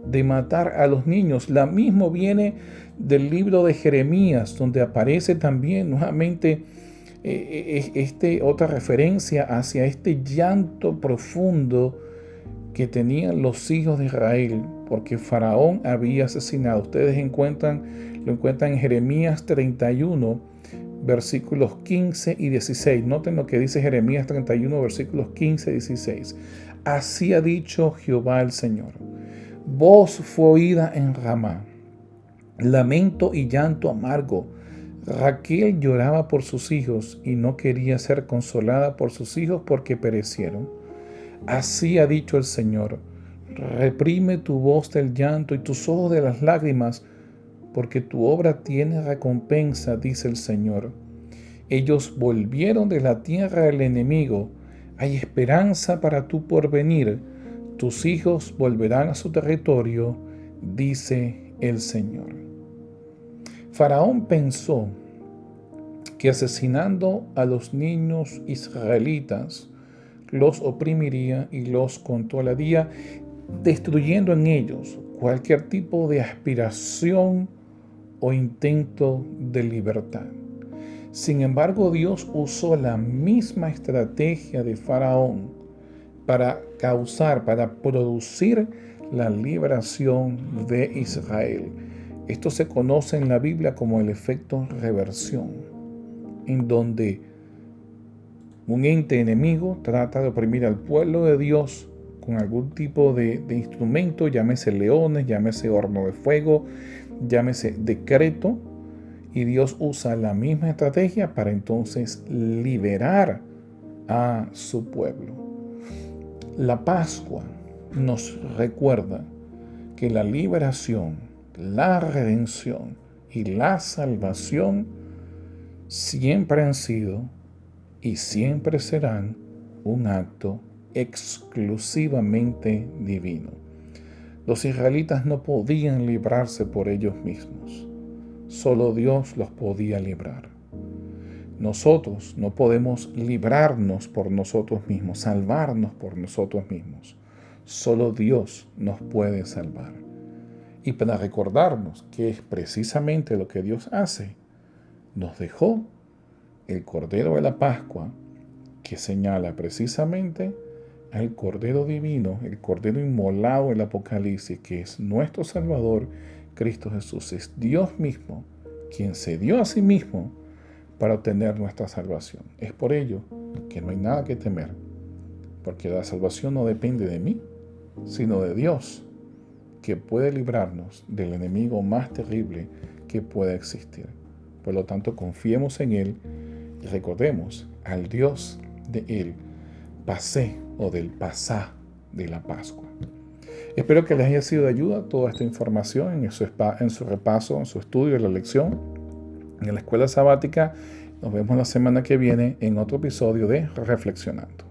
de matar a los niños. La misma viene del libro de Jeremías, donde aparece también nuevamente otra referencia hacia este llanto profundo que tenían los hijos de Israel, porque Faraón había asesinado. Ustedes lo encuentran en Jeremías 31, versículos 15 y 16. Noten lo que dice Jeremías 31, versículos 15 y 16. Así ha dicho Jehová el Señor: voz fue oída en Ramá, lamento y llanto amargo. Raquel lloraba por sus hijos y no quería ser consolada por sus hijos porque perecieron. Así ha dicho el Señor: reprime tu voz del llanto y tus ojos de las lágrimas, porque tu obra tiene recompensa, dice el Señor. Ellos volvieron de la tierra del enemigo, Hay esperanza para tu porvenir. Tus hijos volverán a su territorio, dice el Señor. Faraón pensó que asesinando a los niños israelitas los oprimiría y los controlaría, destruyendo en ellos cualquier tipo de aspiración o intento de libertad. Sin embargo, Dios usó la misma estrategia de Faraón para para producir la liberación de Israel. Esto se conoce en la Biblia como el efecto reversión, en donde un ente enemigo trata de oprimir al pueblo de Dios con algún tipo de instrumento, llámese leones, llámese horno de fuego, llámese decreto, y Dios usa la misma estrategia para entonces liberar a su pueblo. La Pascua nos recuerda que la liberación, la redención y la salvación siempre han sido y siempre serán un acto exclusivamente divino. Los israelitas no podían librarse por ellos mismos. Solo Dios los podía librar. Nosotros no podemos librarnos por nosotros mismos, salvarnos por nosotros mismos. Solo Dios nos puede salvar. Y para recordarnos que es precisamente lo que Dios hace, nos dejó el Cordero de la Pascua, que señala precisamente al Cordero Divino, el Cordero inmolado del Apocalipsis, que es nuestro Salvador, Cristo Jesús. Es Dios mismo quien se dio a sí mismo para obtener nuestra salvación. Es por ello que no hay nada que temer, porque la salvación no depende de mí, sino de Dios, que puede librarnos del enemigo más terrible que pueda existir. Por lo tanto, confiemos en Él y recordemos al Dios de Él, Pasé o del Pasá de la Pascua. Espero que les haya sido de ayuda toda esta información en su repaso, en su estudio, en la lección, en la escuela sabática. Nos vemos la semana que viene en otro episodio de Reflexionando.